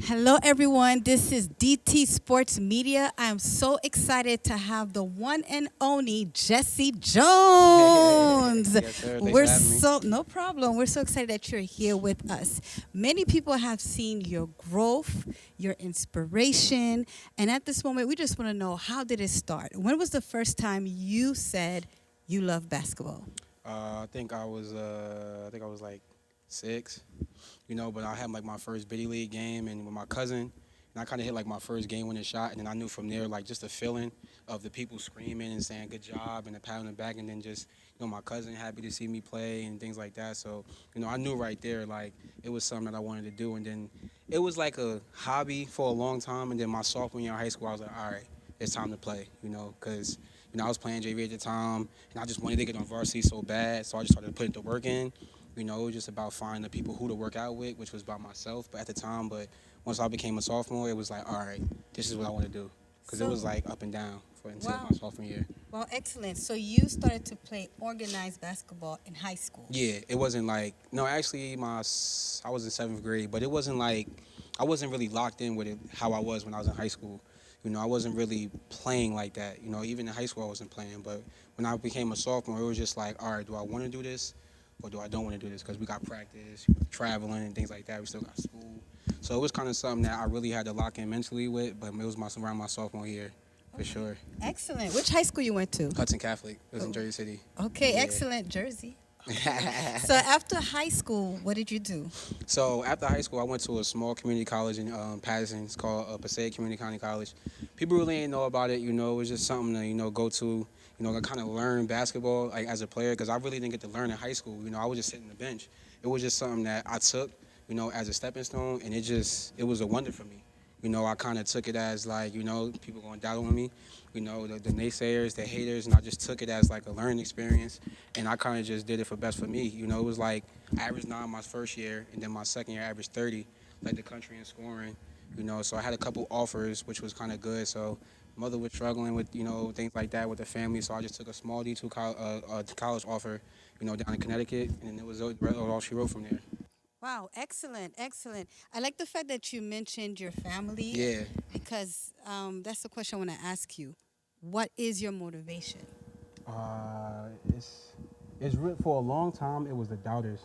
Hello, everyone. This is DT Sports Media. I am so excited to have the one and only Jesse Jones. Yes, sir. Thanks We're for having me. so, no problem. We're so excited that you're here with us. Many people have seen your growth, your inspiration, and at this moment, we just want to know, how did it start? When was the first time you said you love basketball? I think I was like 6, but I had like my first biddy league game and with my cousin, and I kind of hit like my first game winning shot, and then I knew from there like just the feeling of the people screaming and saying good job and the pat on the back, and then just my cousin happy to see me play and things like that. So I knew right there like it was something that I wanted to do, and then it was like a hobby for a long time, and then my sophomore year in high school I was like, all right, it's time to play, because I was playing JV at the time, and I just wanted to get on varsity so bad, so I just started putting the work in. It was just about finding the people who to work out with, which was by myself. But at the time, once I became a sophomore, it was like, all right, this is what I want to do, because it was So, like up and down for until wow. my sophomore year. Well, excellent. So you started to play organized basketball in high school. Yeah, it wasn't like no, actually, I was in 7th grade, but it wasn't like I wasn't really locked in with it how I was when I was in high school. I wasn't really playing like that. Even in high school, I wasn't playing. But when I became a sophomore, it was just like, all right, do I want to do this, or do I don't want to do this? Because we got practice, traveling, and things like that. We still got school, so it was kind of something that I really had to lock in mentally with. But it was around my sophomore year, for sure. Excellent. Which high school you went to? Hudson Catholic. It was in Jersey City. Okay, Yeah. excellent. Jersey. So after high school, what did you do? So after high school, I went to a small community college in Patterson. It's called Passaic Community County College. People really didn't know about it. It was just something to go to. To kind of learn basketball like as a player, because I really didn't get to learn in high school. I was just sitting on the bench. It was just something that I took, as a stepping stone, and it was a wonder for me. I kind of took it as like, people going to doubt on me, the naysayers, the haters, and I just took it as like a learning experience, and I kind of just did it for best for me. It was like I averaged 9 my first year, and then my second year I averaged 30, led the country in scoring, so I had a couple offers, which was kind of good. So mother was struggling with, things like that with the family, so I just took a small D2 college offer, down in Connecticut, and it was all she wrote from there. Wow, excellent, excellent. I like the fact that you mentioned your family Yeah. because that's the question I want to ask you. What is your motivation? Uh, it's for a long time. It was the doubters.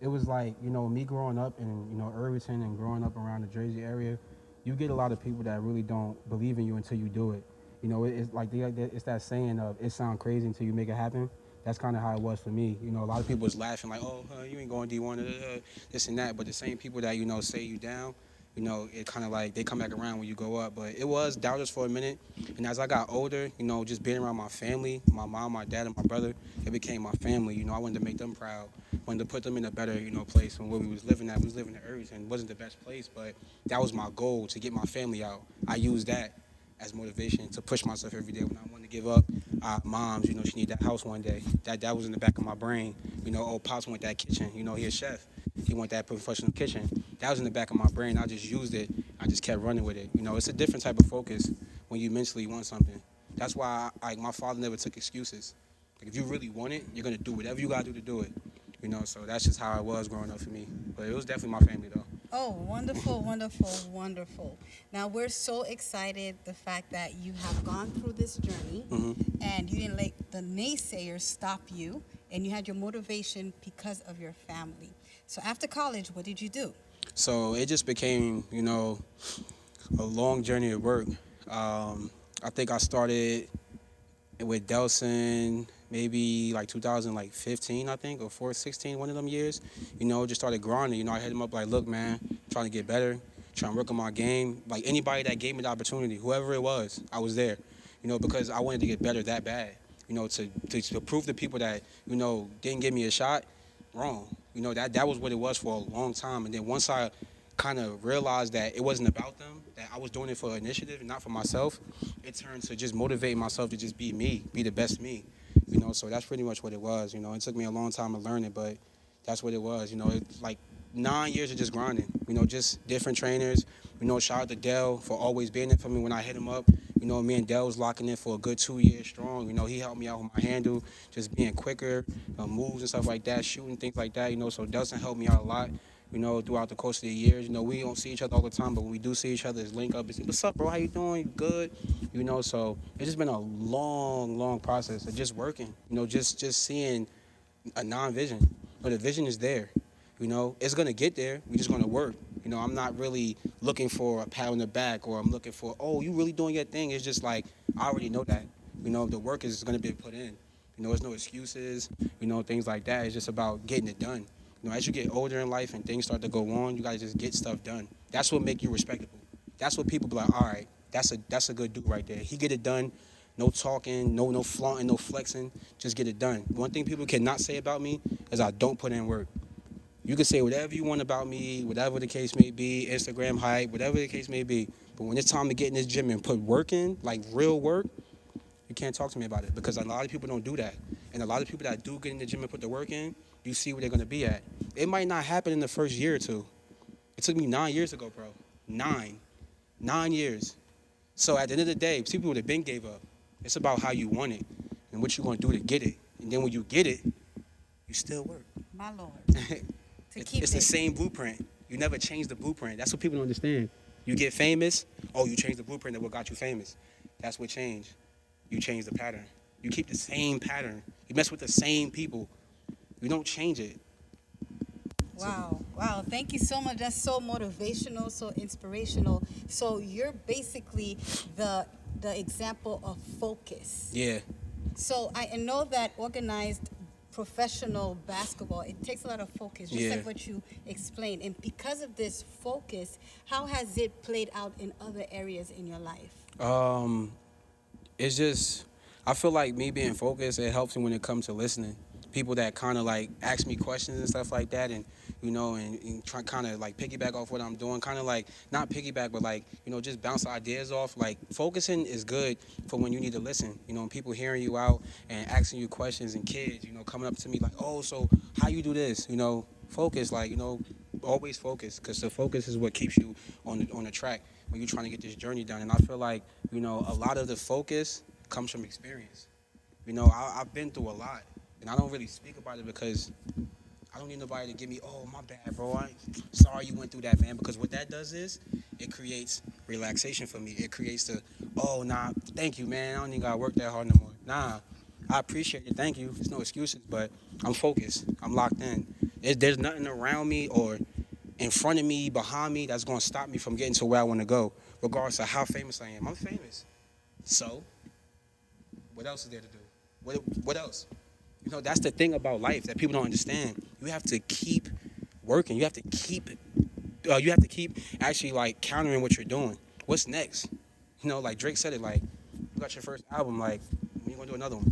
It was like me growing up in Irvington and growing up around the Jersey area. You get a lot of people that really don't believe in you until you do it. It's like it's that saying of it sounds crazy until you make it happen. That's kind of how it was for me. A lot of people was laughing like, oh, you ain't going D1, this and that. But the same people that say you down, it kind of like they come back around when you go up. But it was doubters for a minute, and as I got older, just being around my family, my mom, my dad, and my brother, it became my family. I wanted to make them proud, wanted to put them in a better, place than where we was living at. We was living in Irvington. It wasn't the best place, but that was my goal, to get my family out. I used that as motivation to push myself every day when I wanted to give up. Moms, she need that house one day. That was in the back of my brain. Oh, Pops want that kitchen. He a chef. He want that professional kitchen. That was in the back of my brain. I just used it. I just kept running with it. It's a different type of focus when you mentally want something. That's why my father never took excuses. Like, if you really want it, you're gonna do whatever you gotta do to do it. So that's just how it was growing up for me. But it was definitely my family though. Oh, wonderful, wonderful, wonderful. Now, we're so excited the fact that you have gone through this journey and you didn't let the naysayers stop you, and you had your motivation because of your family. So after college, what did you do? So it just became, a long journey of work. I think I started with Delson maybe like 2015, I think, or 416, one of them years. Just started grinding. I hit him up like, look, man, trying to get better, trying to work on my game. Like, anybody that gave me the opportunity, whoever it was, I was there. Because I wanted to get better that bad. To prove to people that, didn't give me a shot, wrong. That was what it was for a long time. And then once I kind of realized that it wasn't about them, that I was doing it for initiative and not for myself, it turned to just motivating myself to just be me, be the best me. So that's pretty much what it was. It took me a long time to learn it, but that's what it was. It's like 9 years of just grinding. Just different trainers. Shout out to Dell for always being there for me when I hit him up. Me and Dell was locking in for a good 2 years strong. He helped me out with my handle, just being quicker, moves and stuff like that, shooting things like that. So Delson helped me out a lot. throughout the course of the years. We don't see each other all the time, but when we do see each other, it's link up and say, "What's up, bro? How you doing? You good?" So it's just been a long, long process of just working. Just seeing a non-vision, but the vision is there. It's gonna get there. We're just gonna work. I'm not really looking for a pat on the back, or I'm looking for, oh, you really doing your thing. It's just like I already know that. The work is gonna be put in. There's no excuses. Things like that. It's just about getting it done. As you get older in life and things start to go on, you gotta just get stuff done. That's what make you respectable. That's what people be like, all right, that's a good dude right there. He get it done. No talking, no flaunting, no flexing. Just get it done. One thing people cannot say about me is I don't put in work. You can say whatever you want about me, whatever the case may be, Instagram hype, whatever the case may be. But when it's time to get in this gym and put work in, like real work, you can't talk to me about it, because a lot of people don't do that. And a lot of people that do get in the gym and put the work in, you see where they're going to be at. It might not happen in the first year or two. It took me 9 years ago, bro. 9 years. So at the end of the day, people would have been gave up. It's about how you want it and what you're going to do to get it. And then when you get it, you still work. My Lord. It's the same blueprint. You never change the blueprint. That's what people don't understand. You get famous, oh, you change the blueprint of what got you famous. That's what changed. You change the pattern. You keep the same pattern. You mess with the same people. You don't change it. Wow. Thank you so much. That's so motivational, so inspirational. So you're basically the example of focus. Yeah. So I know that organized professional basketball, it takes a lot of focus, just like what you explained. And because of this focus, how has it played out in other areas in your life? It's just, I feel like me being focused, it helps me when it comes to listening. People that kind of like ask me questions and stuff like that, and and try kind of like piggyback off what I'm doing, kind of like not piggyback, but like just bounce ideas off. Like focusing is good for when you need to listen. And people hearing you out and asking you questions, and kids coming up to me like, oh, so how you do this? Focus, like always focus, because the focus is what keeps you on the track when you're trying to get this journey done. And I feel like a lot of the focus comes from experience. I've been through a lot, and I don't really speak about it because I don't need nobody to give me, oh, my bad, bro. I'm sorry you went through that, man. Because what that does is it creates relaxation for me. It creates the, oh, nah, thank you, man. I don't even got to work that hard no more. Nah, I appreciate it. Thank you. There's no excuses, but I'm focused. I'm locked in. There's nothing around me or in front of me, behind me, that's going to stop me from getting to where I want to go, regardless of how famous I am. I'm famous. So what else is there to do? What else? That's the thing about life that people don't understand. You have to keep working. You have to keep actually like countering what you're doing. What's next? Like Drake said it, like, you got your first album, like, when you gonna do another one?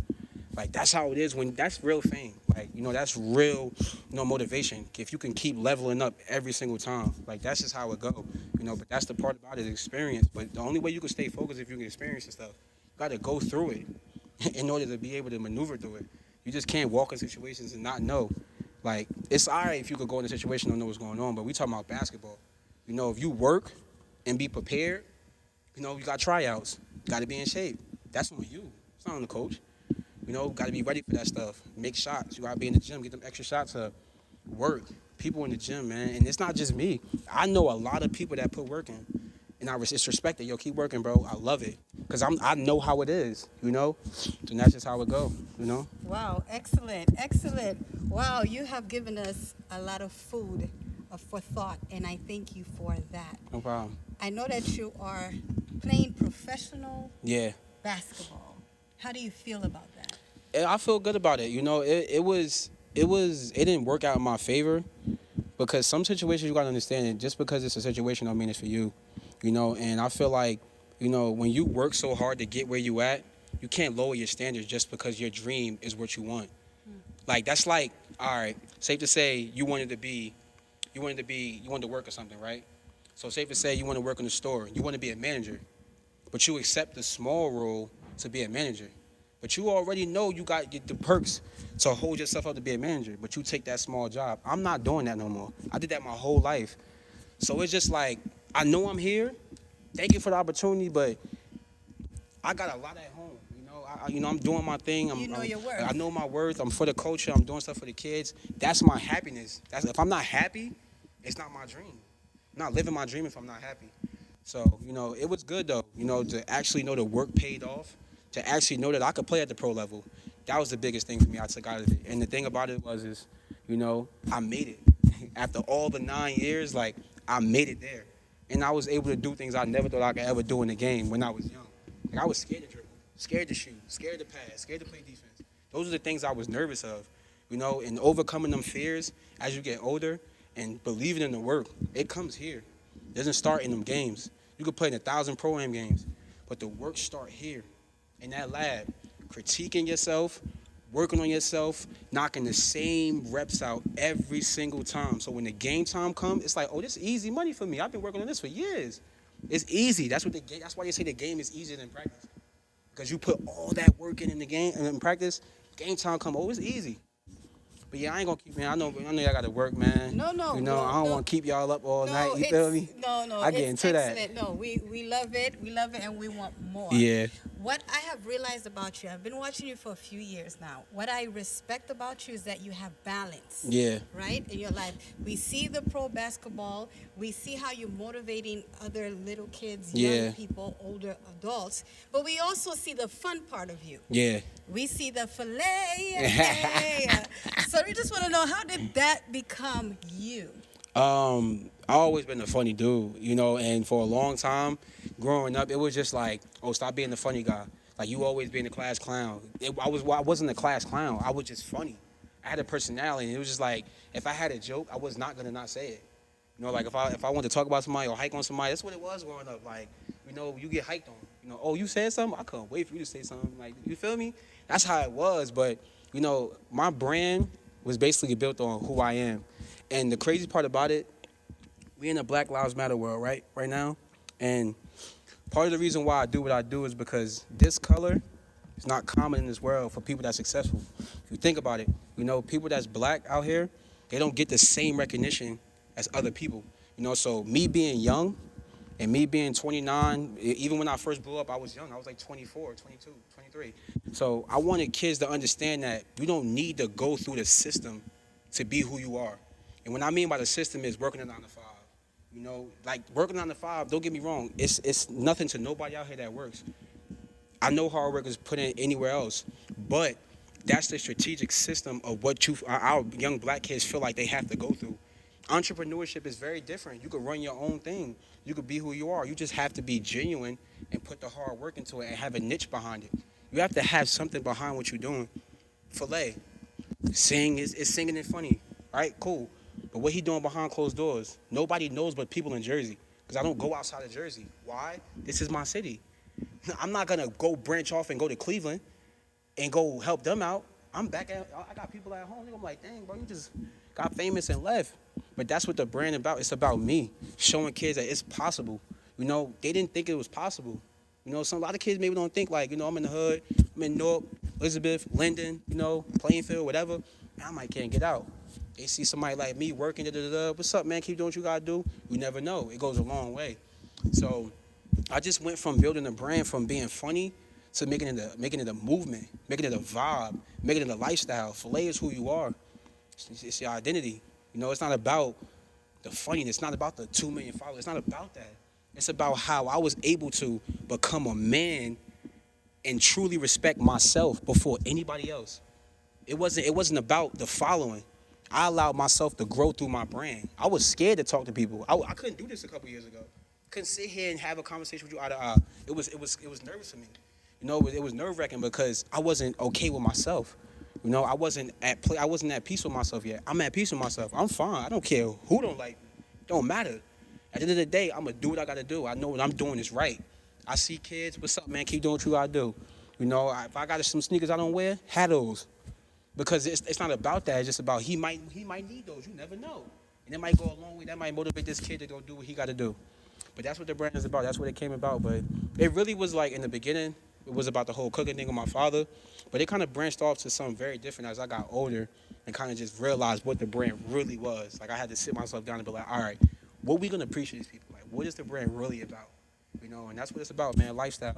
Like, that's how it is when that's real fame. Like, that's real, motivation. If you can keep leveling up every single time, like, that's just how it go. But that's the part about it, experience. But the only way you can stay focused if you can experience this stuff. You gotta go through it in order to be able to maneuver through it. You just can't walk in situations and not know. Like, it's all right if you could go in a situation and know what's going on, but we talking about basketball. If you work and be prepared, you got tryouts. You got to be in shape. That's on you. It's not on the coach. Got to be ready for that stuff. Make shots. You got to be in the gym. Get them extra shots up. Work. People in the gym, man. And it's not just me. I know a lot of people that put work in. And it's respected. Yo, keep working, bro. I love it. Because I know how it is, And that's just how it go, Wow, excellent. Wow, you have given us a lot of food for thought, and I thank you for that. No problem. I know that you are playing professional basketball. How do you feel about that? I feel good about it. It didn't work out in my favor, because some situations you got to understand, just because it's a situation don't mean it's for you. And I feel like, when you work so hard to get where you at, you can't lower your standards just because your dream is what you want. Like, that's like, all right, safe to say you wanted to work or something, right? So safe to say you want to work in the store, you want to be a manager, but you accept the small role to be a manager. But you already know you got the perks to hold yourself up to be a manager, but you take that small job. I'm not doing that no more. I did that my whole life. So it's just like, I know I'm here. Thank you for the opportunity, but I got a lot at home. I'm doing my thing. You know your worth. I know my worth. I'm for the culture. I'm doing stuff for the kids. That's my happiness. If I'm not happy, It's not my dream. I'm not living my dream if I'm not happy. So, it was good though, to actually know the work paid off, to actually know that I could play at the pro level. That was the biggest thing for me I took out of it. And the thing about it is, I made it. After all the 9 years, like, I made it there. And I was able to do things I never thought I could ever do in the game when I was young. Like, I was scared to dribble, scared to shoot, scared to pass, scared to play defense. Those are the things I was nervous of, and overcoming them fears as you get older and believing in the work, it comes here. It doesn't start in them games. You could play in 1,000 pro-am games, but the work start here in that lab, critiquing yourself, working on yourself, knocking the same reps out every single time. So when the game time comes, it's like, oh, this is easy money for me. I've been working on this for years. It's easy. That's why they say the game is easier than practice. Because you put all that work in the game and in practice, game time come, oh, it's easy. But yeah, I ain't gonna keep, man. I know y'all gotta work, man. No, I don't want to keep y'all up all night. You it's, feel me? no, I get it's into excellent. that. No, we love it, and we want more. Yeah. What I have realized about you, I've been watching you for a few years now. What I respect about you is that you have balance. Yeah. Right, in your life. We see the pro basketball. We see how you're motivating other little kids, young people, older adults. But we also see the fun part of you. Yeah. We see the Filayyy. So we just want to know, how did that become you? I always been a funny dude, and for a long time, growing up, it was just like, oh, stop being the funny guy. Like, you always being the class clown. I wasn't a class clown. I was just funny. I had a personality, and it was just like, if I had a joke, I was not gonna not say it. Like if I wanted to talk about somebody or hike on somebody, that's what it was growing up. Like, you get hiked on. Oh, you said something? I couldn't wait for you to say something. Like, you feel me? That's how it was. But, my brand was basically built on who I am. And the crazy part about it, we in a Black Lives Matter world, right now. And part of the reason why I do what I do is because this color is not common in this world for people that's successful. If you think about it, people that's black out here, they don't get the same recognition as other people. So me being young and me being 29, even when I first blew up, I was young. I was like 24, 22, 23. So I wanted kids to understand that you don't need to go through the system to be who you are. And what I mean by the system is working a 9 to 5. Like working 9 to 5, don't get me wrong, it's nothing to nobody out here that works. I know hard work is put in anywhere else, but that's the strategic system of what our young black kids feel like they have to go through. Entrepreneurship is very different. You could run your own thing. You could be who you are. You just have to be genuine and put the hard work into it and have a niche behind it. You have to have something behind what you're doing. Filayyy, singing and funny. All right, cool. But what he doing behind closed doors, nobody knows but people in Jersey. Because I don't go outside of Jersey. Why? This is my city. I'm not going to go branch off and go to Cleveland and go help them out. I got people at home. I'm like, dang, bro, you just got famous and left. But that's what the brand about. It's about me showing kids that it's possible. They didn't think it was possible. A lot of kids maybe don't think like, I'm in the hood, I'm in Newark, Elizabeth, Linden, Plainfield, whatever. And I might can't get out. They see somebody like me working, what's up, man? Keep doing what you gotta do. You never know. It goes a long way. So I just went from building a brand from being funny to making it a movement, making it a vibe, making it a lifestyle. Filayyy is who you are. It's your identity. It's not about the funniness. It's not about the 2 million followers. It's not about that. It's about how I was able to become a man and truly respect myself before anybody else. It wasn't about the following. I allowed myself to grow through my brand. I was scared to talk to people. I couldn't do this a couple years ago. Couldn't sit here and have a conversation with you eye to eye. It was nervous for me. It was nerve-wracking because I wasn't okay with myself. I wasn't at peace with myself yet. I'm at peace with myself. I'm fine. I don't care who don't like me. Don't matter. At the end of the day, I'm going to do what I got to do. I know what I'm doing is right. I see kids, what's up, man? Keep doing what you got to do. If I got some sneakers I don't wear, have those. Because it's not about that. It's just about he might need those. You never know. And it might go a long way. That might motivate this kid to go do what he got to do. But that's what the brand is about. That's what it came about. But it really was like in the beginning, it was about the whole cooking thing with my father. But it kind of branched off to something very different as I got older and kind of just realized what the brand really was. Like I had to sit myself down and be like, all right, what we going to preach to these people? Like, what is the brand really about? And that's what it's about, man, lifestyle,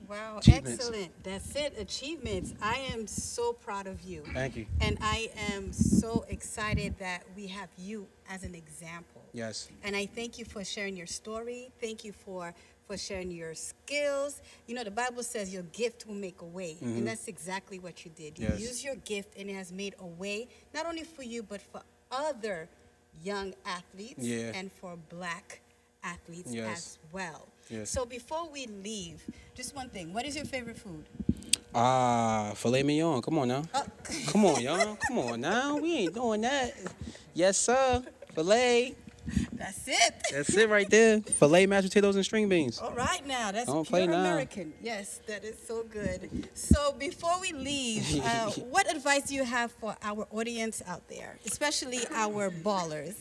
Wow, Achievements. excellent. That's it, achievements. I am so proud of you. Thank you. And I am so excited that we have you as an example. Yes. And I thank you for sharing your story. Thank you for sharing your skills. You know, the Bible says your gift will make a way. And that's exactly what you did. You Yes. used your gift and it has made a way, not only for you, but for other young athletes Yeah. and for black athletes Yes. as well. Yes. So before we leave, just one thing. What is your favorite food? Filet mignon. Come on now. Come on, y'all. Come on now. We ain't doing that. Yes, sir. Filet. That's it. That's it right there. Filet, mashed potatoes, and string beans. All right now, that's Don't pure play now. American. Yes, that is so good. So before we leave, what advice do you have for our audience out there, especially our ballers?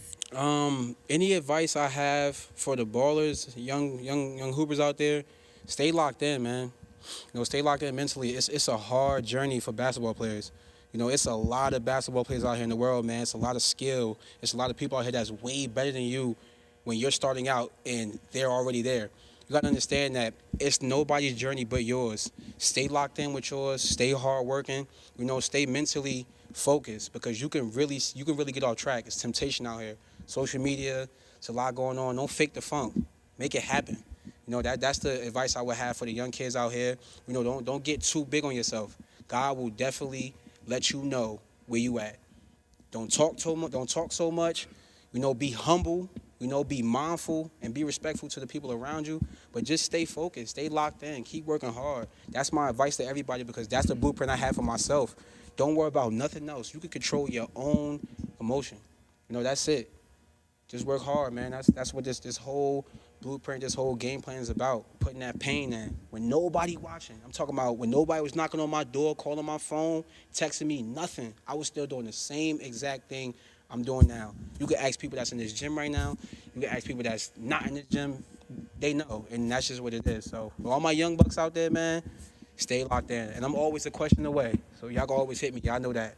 Any advice I have for the ballers, young hoopers out there, stay locked in, man. You know, stay locked in mentally. It's a hard journey for basketball players. You know, it's a lot of basketball players out here in the world, man. It's a lot of skill. It's a lot of people out here that's way better than you when you're starting out and they're already there. You got to understand that it's nobody's journey but yours. Stay locked in with yours. Stay hard working. You know, stay mentally focused because you can really get off track. It's temptation out here. Social media, it's a lot going on. Don't fake the funk. Make it happen. You know, that's the advice I would have for the young kids out here. You know, don't get too big on yourself. God will definitely let you know where you at. Don't talk so much. You know, be humble. You know, be mindful and be respectful to the people around you. But just stay focused. Stay locked in. Keep working hard. That's my advice to everybody because that's the blueprint I have for myself. Don't worry about nothing else. You can control your own emotion. You know, that's it. Just work hard, man. That's what this whole blueprint, this whole game plan is about. Putting that pain in when nobody watching. I'm talking about when nobody was knocking on my door, calling my phone, texting me, nothing. I was still doing the same exact thing I'm doing now. You can ask people that's in this gym right now. You can ask people that's not in this gym. They know, and that's just what it is. So for all my young bucks out there, man, stay locked in. And I'm always a question away. So y'all can always hit me. Y'all know that.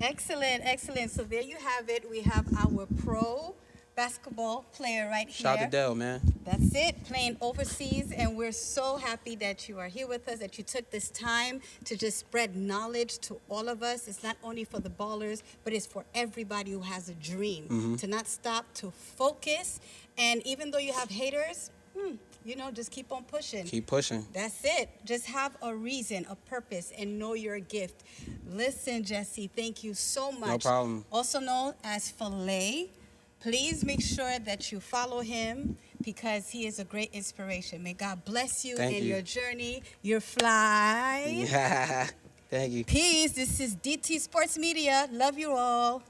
Excellent, excellent. So there you have it. We have our pro basketball player right here. Shout out to Dell, man. That's it, playing overseas, and we're so happy that you are here with us, that you took this time to just spread knowledge to all of us. It's not only for the ballers, but it's for everybody who has a dream. To not stop, to focus, and even though you have haters, you know, just keep on pushing. Keep pushing. That's it. Just have a reason, a purpose, and know your gift. Listen, Jesse, thank you so much. No problem. Also known as Filayyy. Please make sure that you follow him because he is a great inspiration. May God bless you Thank in you. your journey. You're fly. Thank you. Peace. This is DT Sports Media. Love you all.